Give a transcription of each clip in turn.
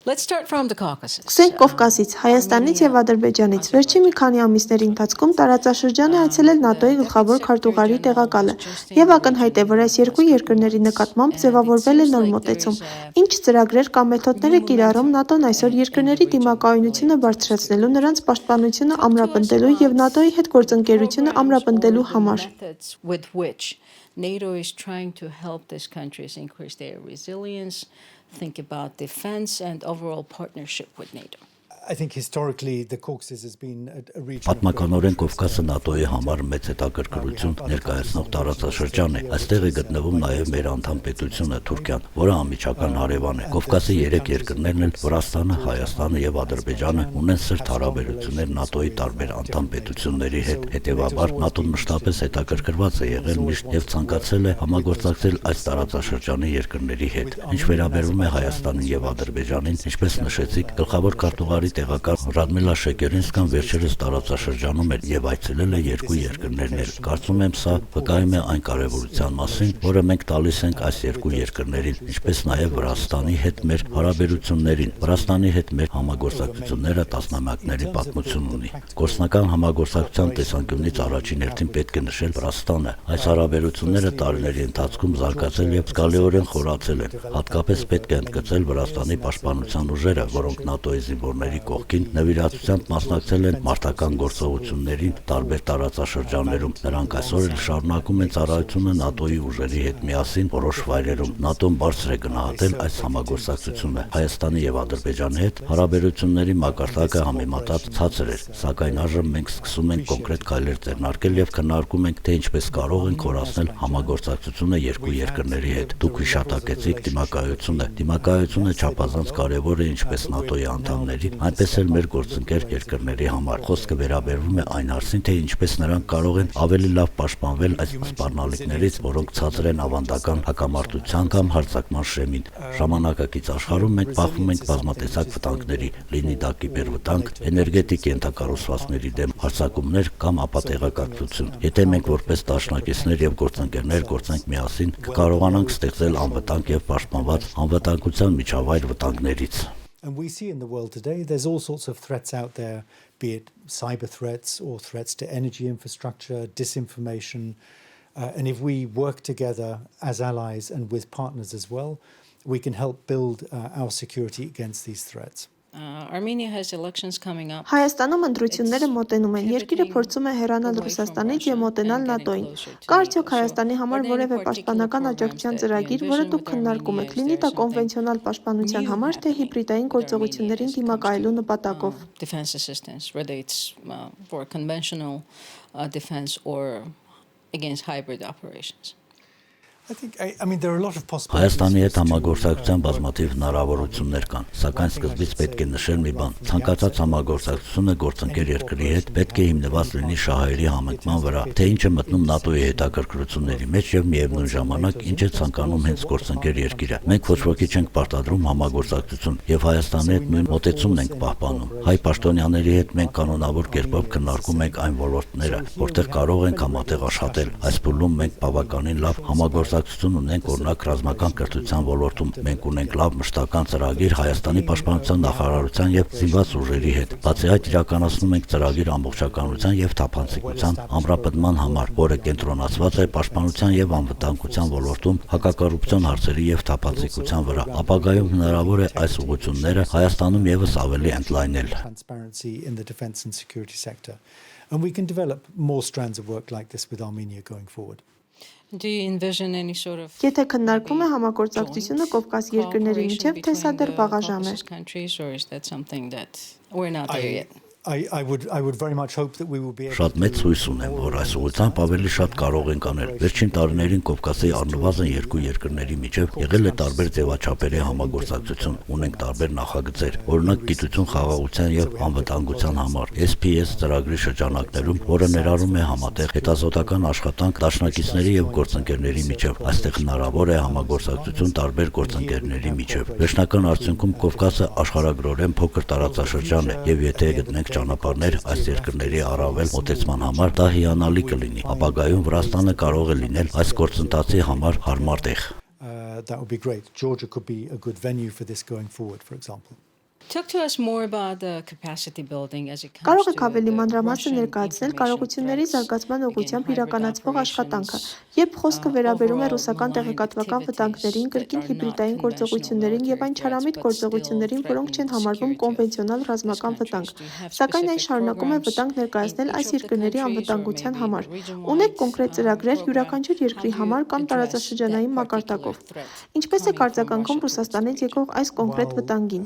Let's start from the Caucasus. Սկսենք Կովկասից, Հայաստանից եւ Ադրբեջանից։ Վերջին մի քանի ամիսների ընթացքում տարածաշրջանը այցելել ՆԱՏՕ-ի գլխավոր քարտուղարի տեղակալը եւ ակնհայտ է, որ այս երկու երկրների նկատմամբ ձևավորվել է նոր մոտեցում։ Ինչ ծրագրեր կամ մեթոդներ է կիրառում ՆԱՏՕ-ն այսօր երկրների դիմակայունությունը բարձրացնելու, նրանց պաշտպանությունը ամրապնդելու եւ ՆԱՏՕ-ի հետ գործընկերությունը ամրապնդելու համար։ NATO is trying to help these countries increase their resilience, think about defense and overall partnership with NATO. I think historically the Caucasus has been a region. Պատմականորեն Կովկասը ՆԱՏՕ-ի համար մեծ հետաքրքրություն ներկայացնող տարածաշրջան է։ Այստեղ է գտնվում նաև մեր անդամ պետությունը Թուրքիան, որը անմիջական հարևան է։ Կովկասի 3 երկրներն էլ Վրաստանը, Հայաստանը եւ Ադրբեջանը ունեն սերտ հարաբերություններ ՆԱՏՕ-ի տարբեր անդամ պետությունների հետ։ Հետևաբար ՆԱՏՕ-ն մշտապես հետաքրքրված է եղել միշտ եւ ցանկացել է համագործակցել այս տարածաշրջանի երկրների հետ։ Ինչ վերաբերում է Հայաստանին եւ Ադրբեջանին, ինչպես նշեցիք, գլխավոր քարտուղարի տեղակալ Ռադմիլա Շեկերինսկան վերջերս տարածաշրջանում էր եւ այցելել է երկու երկրներն էլ։ Կարծում եմ, սա վկայում է այն կարեւորության մասին, որը մենք տալիս ենք այս երկու երկրներին, ինչպես նաեւ Վրաստանի հետ մեր հարաբերություններին։ Վրաստանի հետ մեր համագործակցությունները տասնամյակների պատմություն ունի։ Գործնական համագործակցության տեսանկյունից առաջին հերթին պետք է նշել Վրաստանը։ Այս հարաբերությունները տարիների ընթացքում զարգացել եւ զգալիորեն խորացել են։ Հատկապես պետք է ընդգծել Վրաստանի պաշտպանության ուժերը, որոնք ՆԱՏՕ-ի զինվորների կողքին նվիրատվությամբ մասնակցել են մարտական գործողություններին տարբեր տարածաշրջաններում։ Նրանք այսօր էլ շարունակում են ծառայությունը ՆԱՏՕ-ի ուժերի հետ միասին որոշ վայրերում։ ՆԱՏՕ-ն բարձր է գնահատել այս համագործակցությունը։ Հայաստանի եւ Ադրբեջանի հետ հարաբերությունների մակարդակը համեմատած ցածր էր, սակայն այժմ մենք սկսում ենք կոնկրետ քայլեր ձեռնարկել եւ քննարկում ենք, թե ինչպես կարող ենք խորացնել համագործակցությունը երկու երկրների հետ։ Դուք հիշատակեցիք դիմակայությունը։ Դիմակայությունը չափազանց կարեւոր է ինչպես ՆԱՏՕ-ի անդամների, այնպես էլ մեր գործընկեր երկրների համար։ Խոսքը վերաբերվում է այն հարցին, թե ինչպես նրանք կարող են ավելի լավ պաշտպանվել այս սպառնալիքներից, որոնք ցածր են ավանդական հակամարտության կամ հարձակման շեմին։ Ժամանակակից աշխարհում մենք բախվում ենք բազմատեսակ վտանգների, լինի դա կիբերվտանգ, էներգետիկ ենթակառուցվածքների դեմ հարձակումներ կամ ապատեղեկատվություն։ Եթե մենք որպես դաշնակիցներ եւ գործընկերներ գործենք միասին, կկարողանանք ստեղծել անվտանգ եւ պաշտպանված անվտանգության միջավայր վտանգներից։ And we see in the world today, there's all sorts of threats out there, be it cyber threats or threats to energy infrastructure, disinformation. And if we work together as allies and with partners as well, we can help build our security against these threats. Armenia has elections coming up. Հայաստանում ընտրությունները մոտենում են։ Երկիրը փորձում է հեռանալ Ռուսաստանից եւ մոտենալ ՆԱՏՕ-ին։ Կա արդյոք Հայաստանի համար որևէ պաշտպանական աջակցության ծրագիր, որը դուք քննարկում եք, լինի դա կոնվենցիոնալ պաշտպանության համար, թե հիբրիդային գործողություններին դիմակայելու նպատակով։ Defense assistance, whether it's for conventional defense or against hybrid operations. I mean, there are a lot of possibilities. Հայաստանի հետ համագործակցության բազմաթիվ հնարավորություններ կան, սակայն սկզբից պետք է նշել մի բան. ցանկացած համագործակցությունը գործընկեր երկրի հետ պետք է հիմնված լինի շահերի համընկման վրա, թե ինչ է մտնում ՆԱՏՕ-ի հետաքրքրությունների մեջ եւ միևնույն ժամանակ ինչ է ցանկանում հենց գործընկեր երկիրը։ Մենք ոչ ոքի չենք պարտադրում համագործակցություն եւ Հայաստանի հետ նույն մոտեցումն ենք պահպանում։ Հայ պաշտոնյաների հետ մենք կանոնավոր կերպով քննարկում ենք այն ոլորտները, որտեղ կարող ենք համատեղ աշխատել։ Այս փուլում մենք բավականին լավ համագործակցություն ունենք, օրինակ ռազմական կրթության ոլորտում։ Մենք ունենք լավ մշտական ծրագիր Հայաստանի պաշտպանության նախարարության եւ զինված ուժերի հետ։ Բացի այդ իրականացնում ենք ծրագիր ամբողջականության եւ թափանցիկության ամրապնդման համար, որը կենտրոնացված է պաշտպանության եւ անվտանգության ոլորտում հակակոռուպցիոն հարցերի եւ թափանցիկության վրա։ Ապագայում հնարավոր է այս ուղղությունները Հայաստանում եւս ավելի ընդլայնել։ And we can develop more strands of work like this with Armenia going forward. Do you envision any sort of Եթե քննարկվում է համագործակցությունը Կովկաս երկրների միջև, թե սա դեռ վաղաժամ է։ Or is that something that we're not there yet? I would very much hope that we will be able Շատ մեծ հույս ունեմ, որ այս ուղղությամբ ավելի շատ կարող ենք անել։ Վերջին տարիներին Կովկասի առնվազն երկու երկրների միջև եղել է տարբեր ձևաչափերի համագործակցություն, ունենք տարբեր նախագծեր, օրինակ գիտություն խաղաղության եւ անվտանգության համար, SPS ծրագրի շրջանակներում, որը ներառում է համատեղ հետազոտական աշխատանք դաշնակիցների եւ գործընկերների միջև։ Այստեղ հնարավոր է համագործակցություն տարբեր գործընկերների միջև։ Վերջնական արդյունքում Կովկասը աշխարհագրորեն փոքր տարածաշրջան է եւ եթե գտնենք ճանապարհներ այս երկրների առավել մոտեցման համար, դա հիանալի կլինի։ Ապագայում Վրաստանը կարող է լինել այս գործընթացի համար հարմար տեղ։ that would be great. Georgia could be a good venue for this going forward, for example. Talk to us more about the capacity building as it comes Կարող to եք ավելի the մանրամասն Russian ներկայացնել information կարողությունների threats, զարգացման ուղղությամբ again, hybrid իրականացվող աշխատանքը, operations, երբ խոսքը վերաբերում է overall ռուսական malign տեղեկատվական վտանգներին, activities that կրկին are not հիբրիդային conventional գործողություններին եւ military այն threats, չարամիտ but still գործողություններին, որոնք threatening չեն the համարվում security of կոնվենցիոնալ these ռազմական վտանգ, countries. Do you have սակայն այն specific շարունակում է programs վտանգ in ներկայացնել each այս of the երկրների countries or անվտանգության maybe համար։ region-wide Ունեք կոնկրետ ծրագրեր program? յուրաքանչյուր How երկրի do you համար կամ address that տարածաշրջանային particular մակարդակով։ threat Ինչպես է coming from արձագանքում Russia towards the Ռուսաստանից region? եկող այս կոնկրետ While վտանգին։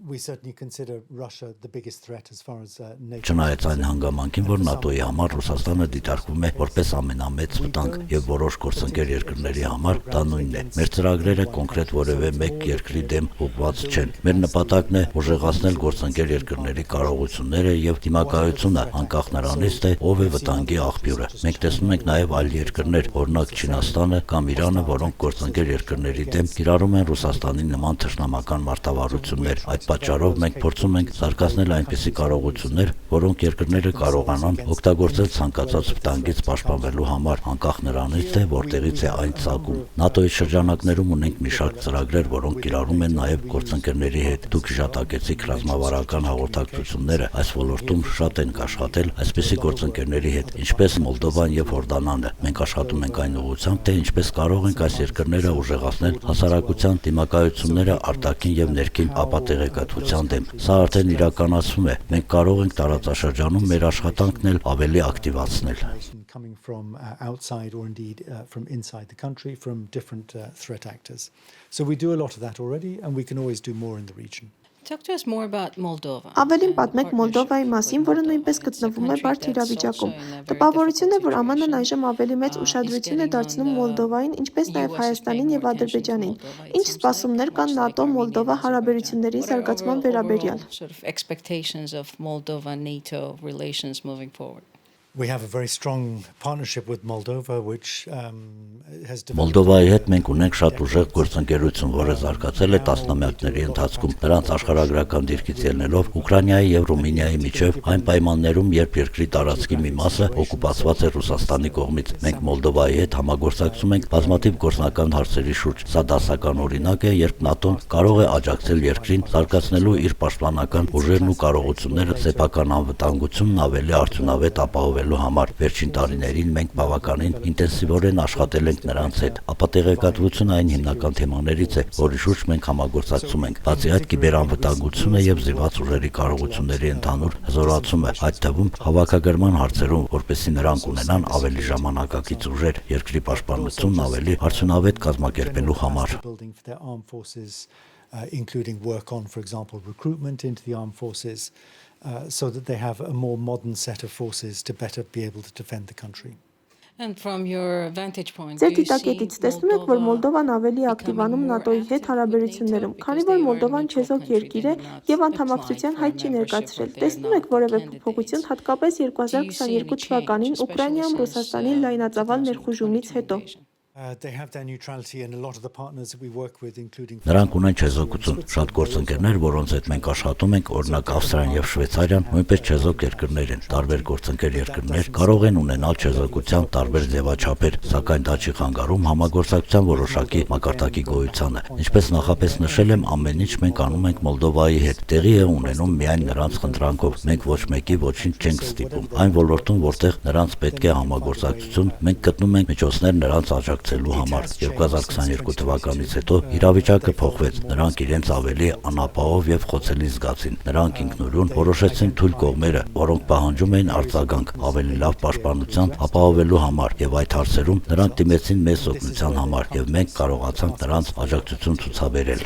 we certainly consider Russia the biggest threat as far as NATO. Չնայած այն հանգամանքին, որ ՆԱՏՕ-ի համար Ռուսաստանը դիտարկվում է որպես ամենամեծ վտանգ եւ որոշ գործընկեր երկրների համար դա նույնն է։ Մեր ծրագրերը կոնկրետ որևէ մեկ երկրի դեմ ուղղված չեն։ Մեր նպատակն է ուժեղացնել գործընկեր երկրների կարողությունները եւ դիմակայությունը, անկախ նրանից, թե ով է վտանգի աղբյուրը։ Մենք տեսնում ենք նաեւ այլ երկրներ, օրինակ Չինաստանը կամ Իրանը, որոնք գործընկեր երկրների դեմ կիրառում են Ռուսաստանի նման թշնամական մարտավարություններ։ Այդ պատճառով մենք փորձում ենք զարգացնել այնպիսի կարողություններ, որոնք երկրները կարողանան օգտագործել ցանկացած վտանգից պաշտպանվելու համար, անկախ նրանից, թե որտեղից է այն ծագում։ ՆԱՏՕ-ի շրջանակներում ունենք մի շարք ծրագրեր, որոնք կիրառում են նաև գործընկերների հետ։ Դուք հիշատակեցիք ռազմավարական հաղորդակցությունները, այս ոլորտում շատ են աշխատել այսպիսի գործընկերների հետ, ինչպես Մոլդովան եւ Հորդանանը։ Մենք աշխատում ենք այն ուղղությամբ, թե ինչպես կարող ենք այս երկրները ուժեղացնել հասարակության դիմակայությունները արտաքին եւ ներքին ապատեղեկատվության դեմ։ Սա արդեն իրականացվում է։ Մենք կարող ենք տարածաշրջանում մեր աշխատանքն էլ ավելի ակտիվացնել։ Coming from outside or indeed from inside the country from different threat actors. So we do a lot of that already and we can always do more in the region. Talk to us more about Moldova. Ավելին պատմեք Մոլդովայի մասին, որը նույնպես գտնվում է բարդ իրավիճակում։ Տպավորություն է, որ ԱՄՆ-ն այժմ ավելի մեծ ուշադրություն է դարձնում Մոլդովային, ինչպես նաև Հայաստանին եւ Ադրբեջանին։ Ինչ սպասումներ կան ՆԱՏՕ-Մոլդովա հարաբերությունների զարգացման վերաբերյալ։ Sort of expectations of Moldova-NATO relations moving forward. We have a very strong partnership with Moldova, which has developed. Մոլդովայի հետ մենք ունենք շատ ուժեղ գործընկերություն, որը զարգացել է տասնամյակների ընթացքում։ Նրանց աշխարհագրական դիրքից ելնելով Ուկրաինայի եւ Ռումինիայի միջև այն պայմաններում, երբ երկրի տարածքի մի մասը օկուպացված է Ռուսաստանի կողմից, մենք Մոլդովայի հետ համագործակցում ենք բազմաթիվ գործնական հարցերի շուրջ։ Սա դասական օրինակ է, երբ ՆԱՏՕ-ն կարող է աջակցել երկրին զարգացնելու իր պաշտպանական ուժերն ու կարողությունները սեփական անվտանգությունն ավելի արդյունավետ ապահովել համար վերջին տարիներին մենք բավականին ինտենսիվորեն աշխատել ենք նրանց հետ։ Ապատեղեկատվությունը այն հիմնական թեմաներից է, որի շուրջ մենք համագործակցում ենք։ Բացի այդ, կիբերանվտանգությունը եւ զինված ուժերի կարողությունների ընդհանուր հզորացումը, այդ թվում հավաքագրման հարցերում, որպեսզի նրանք ունենան ավելի ժամանակակից ուժեր, երկրի պաշտպանությունն ավելի արդյունավետ կազմակերպելու համար։ Including work on, for example, recruitment into the armed forces, so that they have a more modern set of forces to better be able to defend the country. And from your vantage point, Ձեր դիտակետից տեսնում եք, որ Մոլդովան ավելի ակտիվանում ՆԱՏՕ-ի հետ հարաբերություններում, քանի որ Մոլդովան չեզոք երկիր է եւ անդամակցության հայտ չի ներկայացրել։ Տեսնում եք որևէ փոփոխություն, հատկապես 2022 թվականին Ուկրաինայում Ռուսաստանի լայնածավալ ներխուժումից հետո։ They have their neutrality and a lot of the partners that we work with, including. Նրանք ունեն չեզոքություն, շատ գործընկերներ, որոնց հետ մենք աշխատում ենք, օրինակ Ավստրիան եւ Շվեյցարիան, նույնպես չեզոք երկրներ են։ Տարբեր գործընկեր երկրներ կարող են ունենալ չեզոքության տարբեր ձևաչափեր, սակայն դա չի խանգարում համագործակցության որոշակի մակարդակի գոյությանը։ Ինչպես նախապես նշել եմ, ամեն ինչ մենք անում ենք Մոլդովայի հետ։ Տեղի է ունենում միայն նրանց խնդրանքով։ Մենք ոչ մեկի ոչինչ չենք ստիպում։ Այն ոլորտում, որտեղ նրանց պետք է համագործակցություն, մենք գտնում ենք միջոցներ նրանց աջակցելու համար։ 2022 թվականից հետո իրավիճակը փոխվեց։ Նրանք իրենց ավելի անապահով եւ խոցելի զգացին։ Նրանք ինքնուրույն որոշեցին թույլ կողմերը, որոնք պահանջում էին արձագանք ավելի լավ պաշտպանության ապահովելու համար, եւ այդ հարցերում նրանք դիմեցին մեծ օգնության համար, եւ մենք կարողացանք նրանց աջակցություն ցուցաբերել։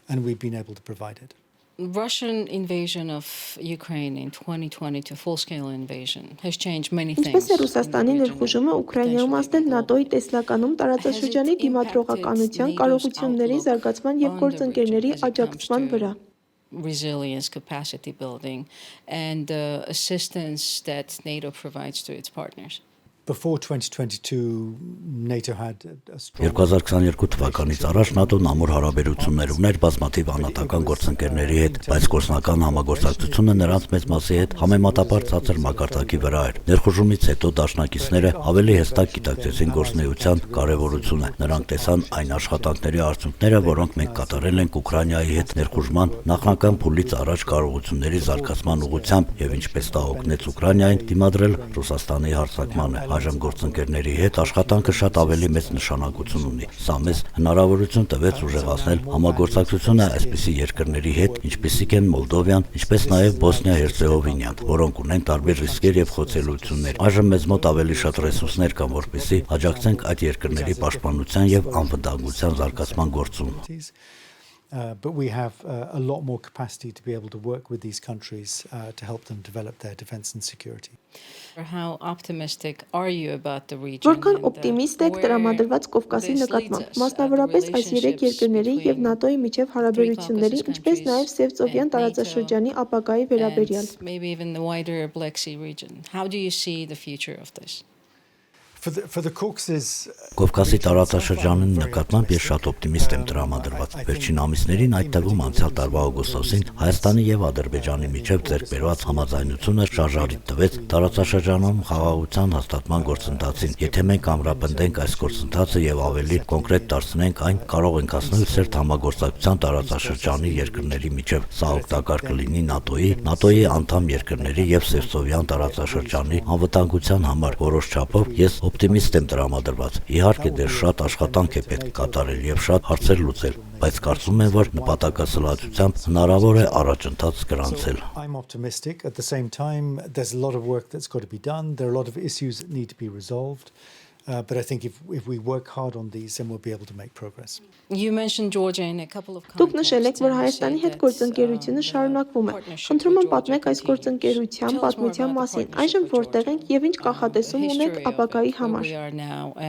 And we've been able to provide it. Russian invasion of Ukraine in 2022, full-scale invasion, has changed many things. Ինչպես է Ռուսաստանի ներխուժումը Ուկրաինայում ազդել ՆԱՏՕ-ի տեսլականում տարածաշրջանի դիմադրողականության, կարողությունների զարգացման եւ գործընկերների աջակցման վրա։ Resilience, capacity building, and assistance that NATO provides to its partners. Before 2022, NATO had a strong 2022 թվականից առաջ ՆԱՏՕ-ն ամուր հարաբերություններ ուներ բազմաթիվ անհատական գործընկերների հետ, բայց գործնական համագործակցությունը նրանց մեծ մասի հետ համեմատաբար ցածր մակարդակի վրա էր։ Ներխուժումից հետո դաշնակիցները ավելի հստակ գիտակցեցին գործունեության կարևորությունը։ Նրանք տեսան այն աշխատանքների արդյունքները, որոնք մենք կատարել ենք Ուկրաինայի հետ ներխուժման նախնական փուլից առաջ կարողությունների զարգացման ուղղությամբ եւ ինչպես դա օգնեց Ուկրաինային դիմադրել Ռուսաստանի հարձակմանը։ Այժմ գործընկերների հետ աշխատանքը շատ ավելի մեծ նշանակություն ունի։ Սա մեզ հնարավորություն տվեց ուժեղացնել համագործակցությունը այսպիսի երկրների հետ, ինչպիսիք են Մոլդովան, ինչպես նաև Բոսնիա-Հերցեգովինան, որոնք ունեն տարբեր ռիսկեր եւ խոցելություններ։ Այժմ մեզ մոտ ավելի շատ ռեսուրսներ կան, որպեսզի աջակցենք այդ երկրների պաշտպանության եւ անվտանգության զարգացման գործում։ But we have a lot more capacity to be able to work with these countries to help them develop their defense and security. How optimistic are you about the region? Որքան օպտիմիստ եք տրամադրված Կովկասի նկատմամբ, մասնավորապես այս երեք երկրների եւ ՆԱՏՕ-ի միջև հարաբերությունների, ինչպես նաեւ Սևծովյան տարածաշրջանի ապագայի վերաբերյալ։ Maybe even the wider Black Sea region. How do you see the future of this? For the Caucasus, Կովկասի տարածաշրջանի նկատմամբ ես շատ օպտիմիստ եմ տրամադրված։ Վերջին ամիսներին, այդ թվում անցյալ տարվա օգոստոսին, Հայաստանի եւ Ադրբեջանի միջև ձեռք բերված համաձայնությունը շարժարիտ տվեց տարածաշրջանում խաղաղության հաստատման գործընթացին։ Եթե մենք ամրապնդենք այս գործընթացը եւ ավելի կոնկրետ դարձնենք այն, կարող ենք հասնել սերտ համագործակցության տարածաշրջանի երկրների միջև։ Սա օգտակար կլինի ՆԱՏՕ-ի անդամ երկրների եւ Սևծովյան տարածաշրջանի անվտանգության համար։ Որոշ չափով ես օպտիմիստ եմ տրամադրված։ Իհարկե դեռ շատ աշխատանք է պետք կատարել եւ շատ հարցեր լուծել, բայց կարծում եմ, որ նպատակասլացությամբ հնարավոր է առաջընթաց գրանցել։ I'm optimistic. At the same time, there's a lot of work that's got to be done. There are a lot of issues that need to be resolved. But I think if we work hard on these, then we'll be able to make progress. You mentioned Georgia in a couple of Դուք նշել եք, որ Հայաստանի հետ գործընկերությունը շարունակվում է։ Խնդրում եմ պատմեք այս գործընկերության պատմության մասին։ Այժմ որտեղ ենք եւ ինչ կանխատեսում ունեք ապագայի համար։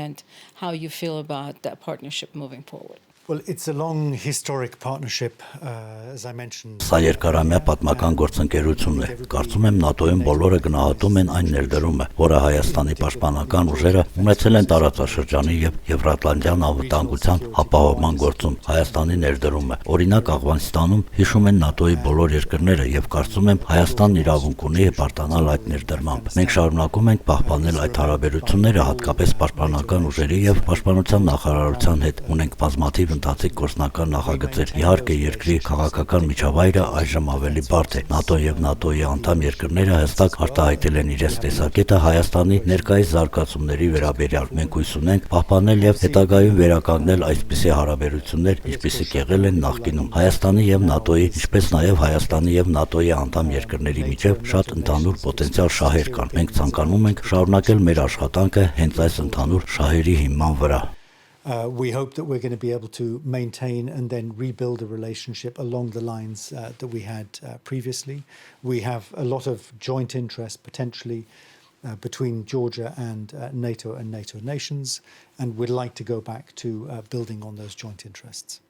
And how you feel about that partnership moving forward. Well, it's a long historic partnership, as I mentioned. Սա երկարամյա պատմական գործընկերություն է։ Կարծում եմ ՆԱՏՕ-ին բոլորը գնահատում են այն ներդրումը, որը Հայաստանի պաշտպանական ուժերը ունեցել են տարածաշրջանի եւ Եվրատլանտյան անվտանգության ապահովման գործում։ Հայաստանի ներդրումը, օրինակ Աֆղանստանում հիշում են ՆԱՏՕ-ի բոլոր երկրները եւ կարծում եմ Հայաստանն իրավունք ունի հպարտանալ այդ ներդրմամբ։ Մենք շարունակում ենք պահպանել այդ հարաբերությունները հատկապես պաշտպանական ուժերի եւ պաշտպանության նախարարության հետ։ Ունենք բազմաթիվ ընթացիկ գործնական նախագծեր։ Իհարկե երկրի քաղաքական միջավայրը այժմ ավելի բարդ է։ ՆԱՏՕ եւ ՆԱՏՕ-ի անդամ երկրները հստակ արտահայտել են իրենց տեսակետը Հայաստանի ներկայիս զարգացումների վերաբերյալ։ Մենք հույս ունենք պահպանել եւ հետագայում վերականգնել այսպիսի հարաբերություններ, ինչպիսիք եղել են նախկինում։ Հայաստանի եւ ՆԱՏՕ-ի, ինչպես նաեւ Հայաստանի եւ ՆԱՏՕ-ի անդամ երկրների միջև շատ ընդհանուր պոտենցիալ շահեր կան։ Մենք ցանկանում ենք շարունակել մեր աշխատանքը հենց այս ընդհանուր շահերի հիման վրա։ We hope that we're going to be able to maintain and then rebuild a relationship along the lines that we had previously. We have a lot of joint interest potentially between Georgia and NATO nations, and we'd like to go back to building on those joint interests.